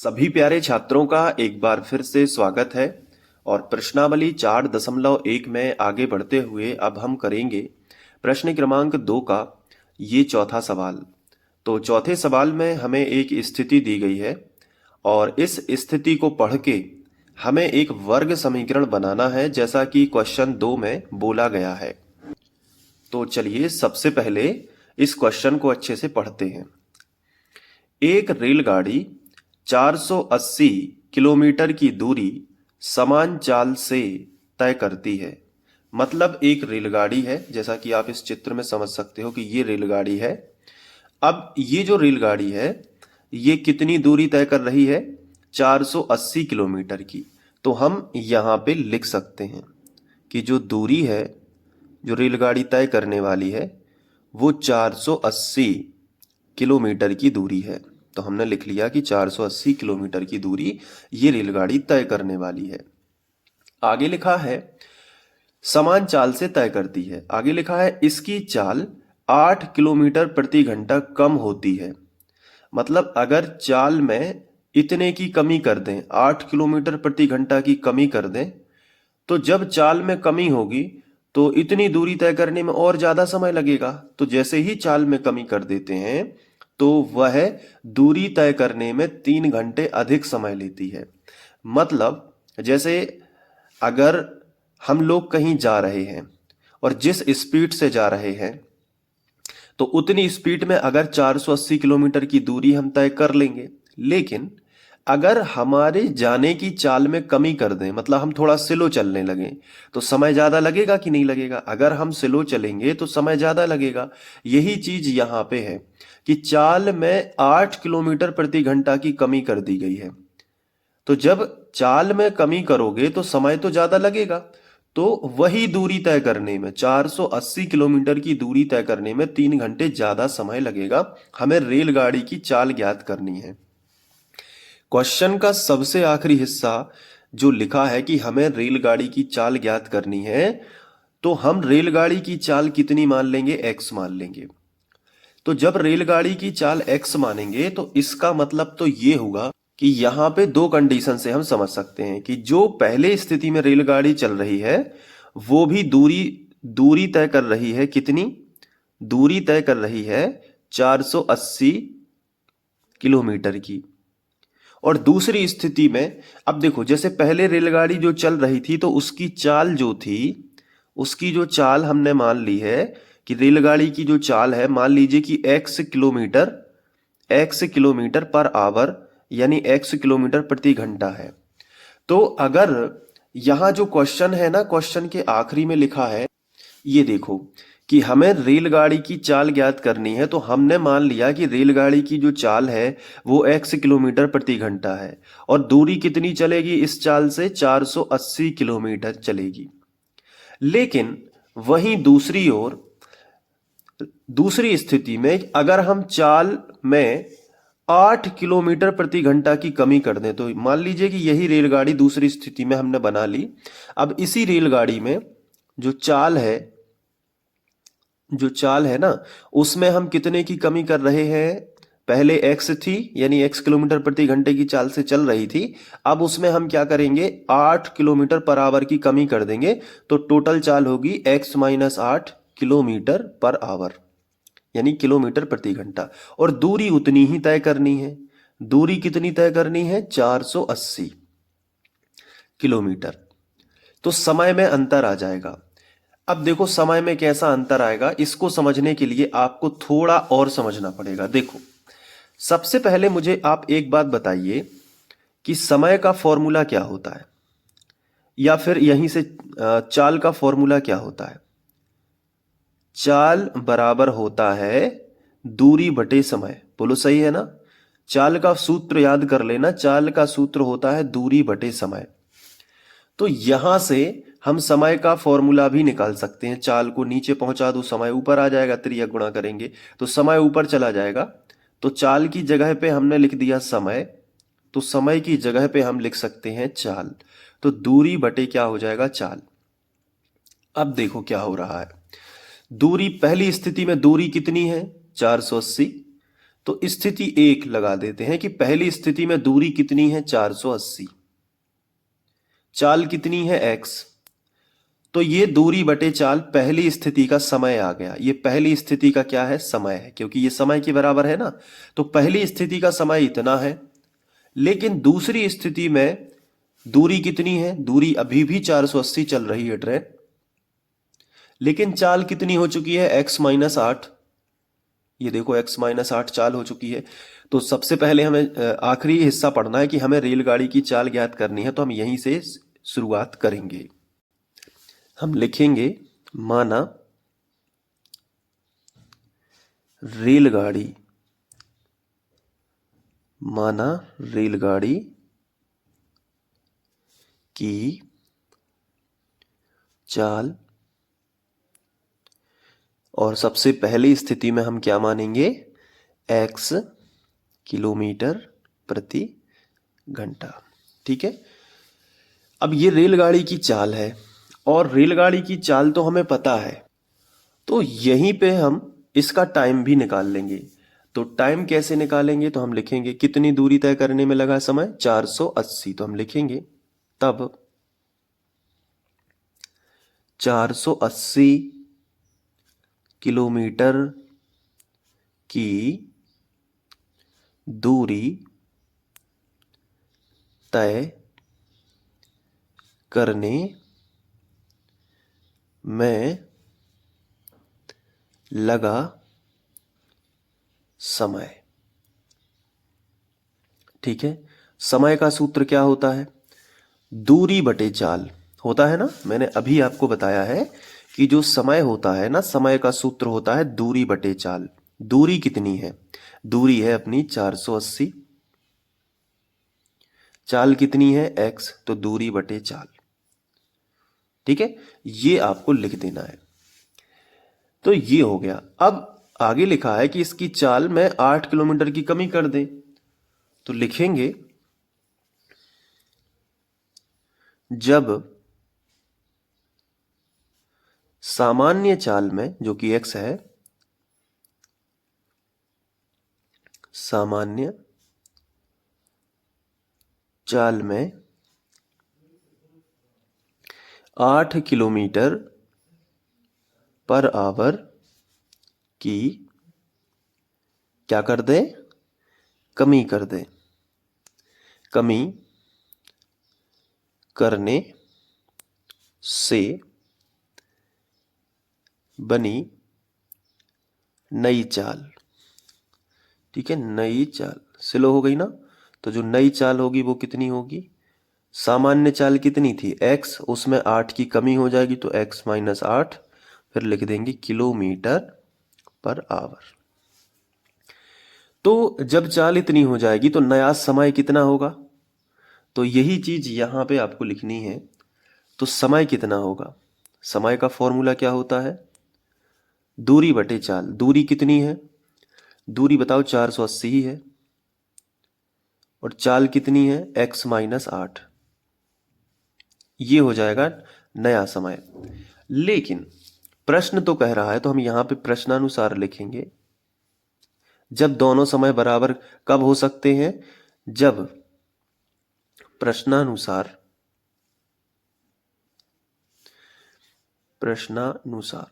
सभी प्यारे छात्रों का एक बार फिर से स्वागत है। और प्रश्नावली 4.1 में आगे बढ़ते हुए अब हम करेंगे प्रश्न क्रमांक 2 का ये चौथा सवाल। तो चौथे सवाल में हमें एक स्थिति दी गई है और इस स्थिति को पढ़ के हमें एक वर्ग समीकरण बनाना है, जैसा कि क्वेश्चन 2 में बोला गया है। तो चलिए सबसे पहले इस क्वेश्चन को अच्छे से पढ़ते हैं। एक रेलगाड़ी 480 किलोमीटर की दूरी समान चाल से तय करती है। मतलब एक रेलगाड़ी है, जैसा कि आप इस चित्र में समझ सकते हो कि ये रेलगाड़ी है। अब ये जो रेलगाड़ी है ये कितनी दूरी तय कर रही है? 480 किलोमीटर की। तो हम यहाँ पे लिख सकते हैं कि जो दूरी है जो रेलगाड़ी तय करने वाली है वो 480 किलोमीटर की दूरी है। तो हमने लिख लिया कि 480 किलोमीटर की दूरी ये रेलगाड़ी तय करने वाली है। आगे लिखा है समान चाल से तय करती है। आगे लिखा है इसकी चाल 8 किलोमीटर प्रति घंटा कम होती है। मतलब अगर चाल में इतने की कमी कर दें, 8 किलोमीटर प्रति घंटा की कमी कर दें, तो जब चाल में कमी होगी तो इतनी दूरी तय करने में और ज्यादा समय लगेगा। तो जैसे ही चाल में कमी कर देते हैं तो वह दूरी तय करने में 3 घंटे अधिक समय लेती है। मतलब जैसे अगर हम लोग कहीं जा रहे हैं और जिस स्पीड से जा रहे हैं तो उतनी स्पीड में अगर 480 किलोमीटर की दूरी हम तय कर लेंगे, लेकिन अगर हमारे जाने की चाल में कमी कर दें, मतलब हम थोड़ा स्लो चलने लगे, तो समय ज्यादा लगेगा कि नहीं लगेगा? अगर हम स्लो चलेंगे तो समय ज्यादा लगेगा। यही चीज यहाँ पे है कि चाल में 8 किलोमीटर प्रति घंटा की कमी कर दी गई है। तो जब चाल में कमी करोगे तो समय तो ज्यादा लगेगा। तो वही दूरी तय करने में, 480 किलोमीटर की दूरी तय करने में 3 घंटे ज्यादा समय लगेगा। हमें रेलगाड़ी की चाल ज्ञात करनी है। क्वेश्चन का सबसे आखिरी हिस्सा जो लिखा है कि हमें रेलगाड़ी की चाल ज्ञात करनी है, तो हम रेलगाड़ी की चाल कितनी मान लेंगे? x मान लेंगे। तो जब रेलगाड़ी की चाल x मानेंगे तो इसका मतलब तो ये होगा कि यहाँ पे दो कंडीशन से हम समझ सकते हैं कि जो पहले स्थिति में रेलगाड़ी चल रही है वो भी दूरी दूरी तय कर रही है। कितनी दूरी तय कर रही है? 480 किलोमीटर की। और दूसरी स्थिति में अब देखो, जैसे पहले रेलगाड़ी जो चल रही थी तो उसकी चाल जो थी, उसकी जो चाल हमने मान ली है कि रेलगाड़ी की जो चाल है, मान लीजिए कि x किलोमीटर पर आवर यानी x किलोमीटर प्रति घंटा है। तो अगर यहां जो क्वेश्चन है ना, क्वेश्चन के आखिरी में लिखा है, ये देखो कि हमें रेलगाड़ी की चाल ज्ञात करनी है, तो हमने मान लिया कि रेलगाड़ी की जो चाल है वो x किलोमीटर प्रति घंटा है और दूरी कितनी चलेगी इस चाल से? 480 किलोमीटर चलेगी। लेकिन वहीं दूसरी ओर दूसरी स्थिति में अगर हम चाल में 8 किलोमीटर प्रति घंटा की कमी कर दें, तो मान लीजिए कि यही रेलगाड़ी दूसरी स्थिति में हमने बना ली। अब इसी रेलगाड़ी में जो चाल है ना, उसमें हम कितने की कमी कर रहे हैं? पहले x थी यानी x किलोमीटर प्रति घंटे की चाल से चल रही थी। अब उसमें हम क्या करेंगे? 8 किलोमीटर पर आवर की कमी कर देंगे, तो टोटल चाल होगी x minus 8 kilometre per hour यानी किलोमीटर प्रति घंटा। और दूरी उतनी ही तय करनी है। दूरी कितनी तय करनी है? 480 किलोमीटर। तो समय में अंतर आ जाएगा। अब देखो समय में कैसा अंतर आएगा, इसको समझने के लिए आपको थोड़ा और समझना पड़ेगा। देखो, सबसे पहले मुझे आप एक बात बताइए कि समय का फॉर्मूला क्या होता है, या फिर यहीं से चाल का फॉर्मूला क्या होता है? चाल बराबर होता है दूरी बटे समय। बोलो सही है ना? चाल का सूत्र याद कर लेना, चाल का सूत्र होता है दूरी बटे समय। तो यहां से हम समय का फॉर्मूला भी निकाल सकते हैं। चाल को नीचे पहुंचा दो, समय ऊपर आ जाएगा, त्रिज्या गुणा करेंगे तो समय ऊपर चला जाएगा। तो चाल की जगह पे हमने लिख दिया समय, तो समय की जगह पे हम लिख सकते हैं चाल। तो दूरी बटे क्या हो जाएगा? चाल। अब देखो क्या हो रहा है। दूरी, पहली स्थिति में दूरी कितनी है? 480। तो स्थिति 1 लगा देते हैं कि पहली स्थिति में दूरी कितनी है 480, चाल कितनी है x। तो ये दूरी बटे चाल पहली स्थिति का समय आ गया। ये पहली स्थिति का क्या है, समय है, क्योंकि ये समय के बराबर है ना। तो पहली स्थिति का समय इतना है, लेकिन दूसरी स्थिति में दूरी कितनी है, दूरी अभी भी 480 चल रही है ट्रेन, लेकिन चाल कितनी हो चुकी है x-8। ये देखो x-8 चाल हो चुकी है। तो सबसे पहले हमें आखिरी हिस्सा पढ़ना है कि हमें रेलगाड़ी की चाल ज्ञात करनी है, तो हम यहीं से शुरुआत करेंगे। हम लिखेंगे माना रेलगाड़ी की चाल, और सबसे पहली स्थिति में हम क्या मानेंगे, x किलोमीटर प्रति घंटा। ठीक है। अब ये रेलगाड़ी की चाल है और रेलगाड़ी की चाल तो हमें पता है, तो यहीं पे हम इसका टाइम भी निकाल लेंगे। तो टाइम कैसे निकालेंगे, तो हम लिखेंगे कितनी दूरी तय करने में लगा समय 480। तो हम लिखेंगे तब 480 किलोमीटर की दूरी तय करने में लगा समय। ठीक है। समय का सूत्र क्या होता है, दूरी बटे चाल होता है ना। मैंने अभी आपको बताया है कि जो समय होता है ना, समय का सूत्र होता है दूरी बटे चाल। दूरी कितनी है, दूरी है अपनी 480, चाल कितनी है x, तो दूरी बटे चाल। ठीक है, ये आपको लिख देना है। तो ये हो गया। अब आगे लिखा है कि इसकी चाल में 8 किलोमीटर की कमी कर दें, तो लिखेंगे जब सामान्य चाल में, जो कि x है, सामान्य चाल में 8 किलोमीटर पर आवर की क्या कर दें, कमी कर दें। कमी करने से बनी नई चाल। ठीक है, नई चाल स्लो हो गई ना, तो जो नई चाल होगी वो कितनी होगी, सामान्य चाल कितनी थी x, उसमें 8 की कमी हो जाएगी तो x-8, फिर लिख देंगे किलोमीटर पर आवर। तो जब चाल इतनी हो जाएगी तो नया समय कितना होगा, तो यही चीज यहां पे आपको लिखनी है। तो समय कितना होगा, समय का फॉर्मूला क्या होता है, दूरी बटे चाल। दूरी कितनी है, दूरी बताओ 480 ही है, और चाल कितनी है x-8। ये हो जाएगा नया समय। लेकिन प्रश्न तो कह रहा है, तो हम यहां पे प्रश्नानुसार लिखेंगे जब दोनों समय बराबर कब हो सकते हैं, जब प्रश्नानुसार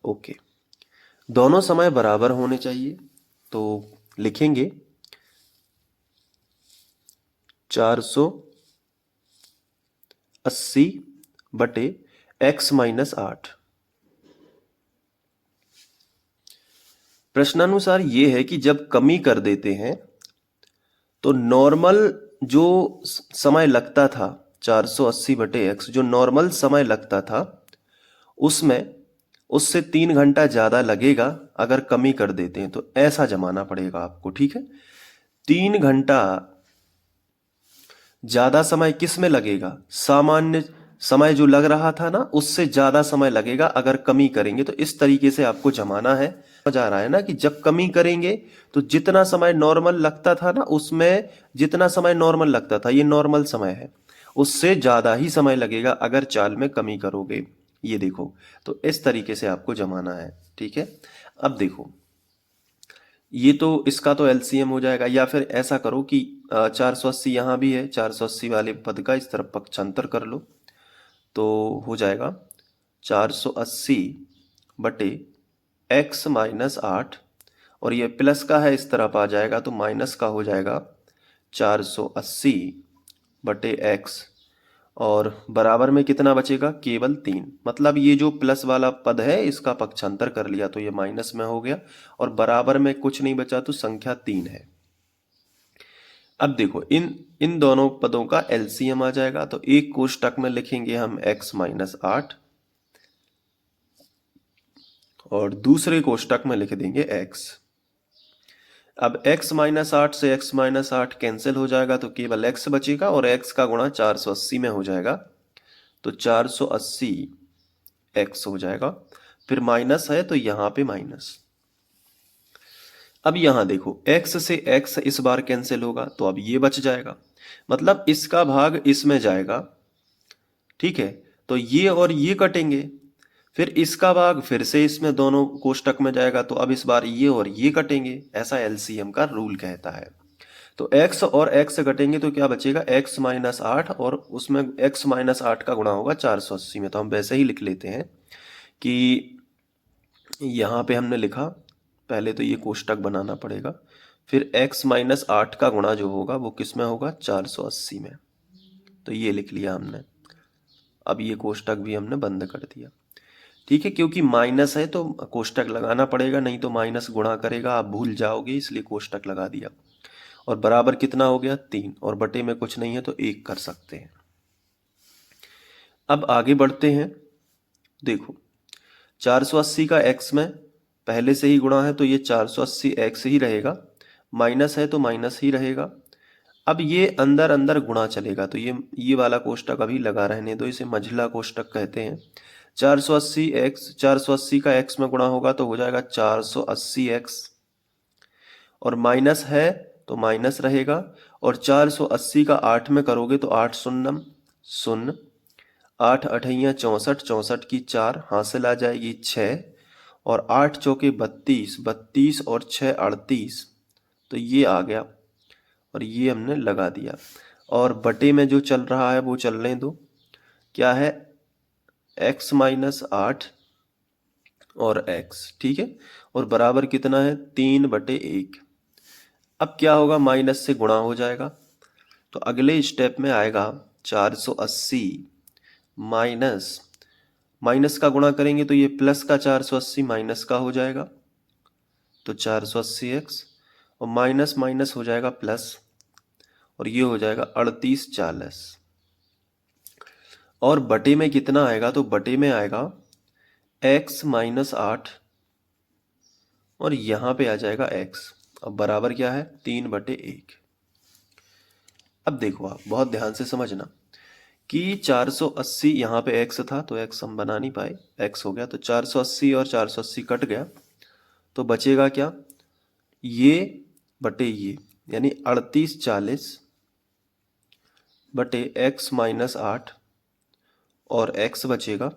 ओके, दोनों समय बराबर होने चाहिए। तो लिखेंगे 480 बटे x-8। प्रश्नानुसार ये है कि जब कमी कर देते हैं तो नॉर्मल जो समय लगता था 480 बटे x, जो नॉर्मल समय लगता था उसमें उससे 3 घंटा ज्यादा लगेगा अगर कमी कर देते हैं। तो ऐसा जमाना पड़ेगा आपको। ठीक है, 3 घंटा ज्यादा समय किस में लगेगा, सामान्य समय जो लग रहा था ना उससे ज्यादा समय लगेगा अगर कमी करेंगे। तो इस तरीके से आपको जमाना है। समझ आ रहा है ना कि जब कमी करेंगे तो जितना समय नॉर्मल लगता था ना, उसमें जितना समय नॉर्मल लगता था, ये नॉर्मल समय है, उससे ज्यादा ही समय लगेगा अगर चाल में कमी करोगे। ये देखो, तो इस तरीके से आपको जमाना है। ठीक है, अब देखो ये तो इसका तो एलसीएम हो जाएगा, या फिर ऐसा करो कि 480 यहाँ भी है, 480 वाले पद का इस तरफ पक्षांतर कर लो, तो हो जाएगा 480 बटे x माइनस 8, और ये प्लस का है इस तरफ आ जाएगा तो माइनस का हो जाएगा 480 बटे x, और बराबर में कितना बचेगा, केवल 3। मतलब ये जो प्लस वाला पद है इसका पक्षांतर कर लिया तो ये माइनस में हो गया, और बराबर में कुछ नहीं बचा तो संख्या 3 है। अब देखो इन इन दोनों पदों का एलसीएम आ जाएगा, तो एक कोष्टक में लिखेंगे हम x माइनस 8 और दूसरे कोष्टक में लिख देंगे x। अब x माइनस 8 से x माइनस 8 कैंसिल हो जाएगा तो केवल x बचेगा, और x का गुणा 480 में हो जाएगा तो 480 x हो जाएगा। फिर माइनस है तो यहाँ पे माइनस। अब यहाँ देखो x से x इस बार कैंसिल होगा तो अब ये बच जाएगा, मतलब इसका भाग इसमें जाएगा, ठीक है, तो ये और ये कटेंगे, फिर इसका भाग फिर से इसमें दोनों कोष्टक में जाएगा तो अब इस बार ये और ये कटेंगे। ऐसा एलसीएम का रूल कहता है। तो x और x कटेंगे तो क्या बचेगा, x माइनस 8 और उसमें x माइनस 8 का गुणा होगा 480 में, तो हम वैसे ही लिख लेते हैं कि यहाँ पे हमने लिखा, पहले तो ये कोष्टक बनाना पड़ेगा, फिर x माइनस 8 का गुणा जो होगा वो किस में होगा, 480 में, तो ये लिख लिया हमने। अब ये कोष्टक भी हमने बंद कर दिया, ठीक है, क्योंकि माइनस है तो कोष्टक लगाना पड़ेगा, नहीं तो माइनस गुणा करेगा आप भूल जाओगे, इसलिए कोष्टक लगा दिया। और बराबर कितना हो गया, 3, और बटे में कुछ नहीं है तो 1 कर सकते हैं। अब आगे बढ़ते हैं। देखो 480 का x में पहले से ही गुणा है तो ये 480 x ही रहेगा, माइनस है तो माइनस ही रहेगा। अब ये अंदर अंदर गुणा चलेगा तो ये वाला कोष्टक अभी लगा रहने दो, इसे मझला कोष्टक कहते हैं। 480 का x में गुणा होगा तो हो जाएगा 480x, और माइनस है तो माइनस रहेगा, और 480 का 8 में करोगे तो 8 शून्यम शून्य, 8 अठैया 64, 64 की 4 हासिल आ जाएगी 6, और 8 चौके 32, 32 और 6 38, तो ये आ गया, और ये हमने लगा दिया। और बटे में जो चल रहा है वो चलने दो, क्या है, x माइनस 8 और x, ठीक है, और बराबर कितना है, 3/1। अब क्या होगा, माइनस से गुणा हो जाएगा, तो अगले स्टेप में आएगा 480 माइनस, माइनस का गुणा करेंगे तो ये प्लस का 480 माइनस का हो जाएगा, तो 480x, और माइनस माइनस हो जाएगा प्लस, और ये हो जाएगा 3840। और बटे में कितना आएगा, तो बटे में आएगा x माइनस 8, और यहाँ पे आ जाएगा x। अब बराबर क्या है, 3/1। अब देखो आप बहुत ध्यान से समझना कि 480 यहाँ पे x था तो x हम बना नहीं पाए, x हो गया, तो 480 और 480 कट गया, तो बचेगा क्या, ये बटे ये, यानी 3840 बटे x माइनस 8, और x बचेगा,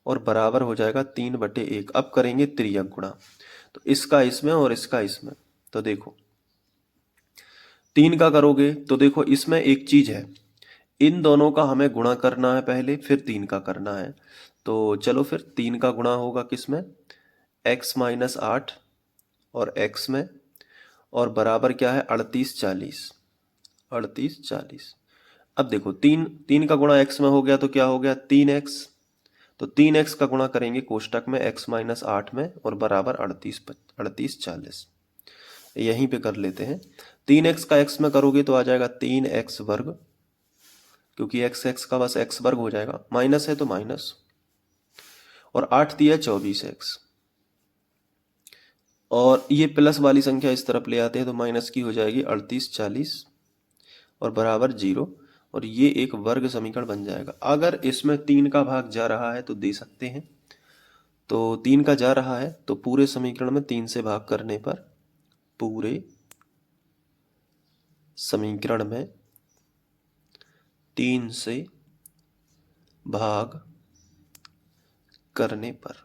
और बराबर हो जाएगा 3/1। अब करेंगे त्रियक गुणा, तो इसका इसमें और इसका इसमें, तो देखो 3 का करोगे तो देखो इसमें एक चीज है, इन दोनों का हमें गुणा करना है पहले, फिर 3 का करना है। तो चलो फिर 3 का गुणा होगा किसमें, x माइनस 8 और x में, और बराबर क्या है, 3840, 3840। अब देखो 3 का गुणा x में हो गया तो क्या हो गया, 3x, तो 3x का गुणा करेंगे कोष्टक में x माइनस 8 में, और बराबर 3840। यहीं पे कर लेते हैं, 3x का x में करोगे तो आ जाएगा 3x वर्ग, क्योंकि x का बस x वर्ग हो जाएगा, माइनस है तो माइनस, और 8 दिया 24x, और ये प्लस वाली संख्या इस तरफ ले आते हैं तो माइनस की हो जाएगी 3840, और बराबर 0, और ये एक वर्ग समीकरण बन जाएगा। अगर इसमें 3 का भाग जा रहा है तो दे सकते हैं, तो 3 का जा रहा है तो पूरे समीकरण में 3 से भाग करने पर, पूरे समीकरण में 3 से भाग करने पर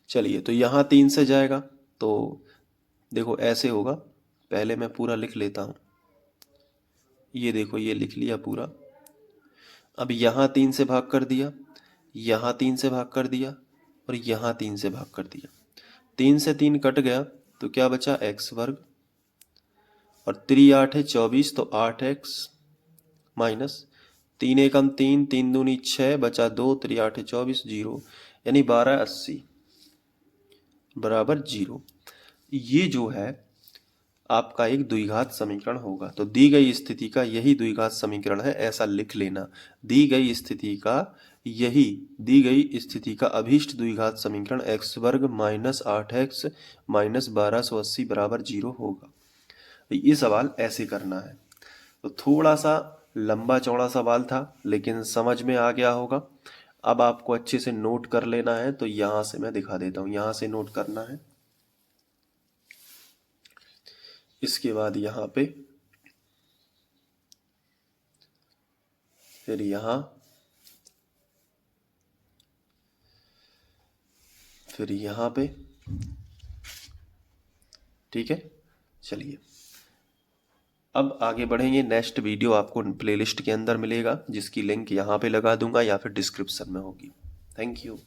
चलिए, तो यहाँ 3 से जाएगा तो देखो ऐसे होगा। पहले मैं पूरा लिख लेता हूँ। ये देखो, ये लिख लिया पूरा। अब यहाँ 3 से भाग कर दिया, यहाँ 3 से भाग कर दिया और यहाँ 3 से भाग कर दिया। 3 से 3 कट गया तो क्या बचा, एक्स वर्ग। और 3 8 है 24, तो 8x माइनस 3 एकम 3, 3 दूनी 6, बचा 2, 3 8 है 24, 0, यानी 1280 बराबर 0। ये जो है आपका एक द्विघात समीकरण होगा। तो दी गई स्थिति का यही द्विघात समीकरण है, ऐसा लिख लेना। दी गई स्थिति का अभीष्ट द्विघात समीकरण x वर्ग माइनस 8x माइनस 1280 बराबर 0 होगा। तो ये सवाल ऐसे करना है। तो थोड़ा सा लंबा चौड़ा सवाल था, लेकिन समझ में आ गया होगा। अब आपको अच्छे से नोट कर लेना है, तो यहाँ से मैं दिखा देता हूँ। यहाँ से नोट करना है, इसके बाद यहाँ पे, फिर यहाँ, फिर यहाँ पे। ठीक है, चलिए अब आगे बढ़ेंगे। नेक्स्ट वीडियो आपको प्लेलिस्ट के अंदर मिलेगा, जिसकी लिंक यहाँ पे लगा दूंगा या फिर डिस्क्रिप्शन में होगी। Thank you.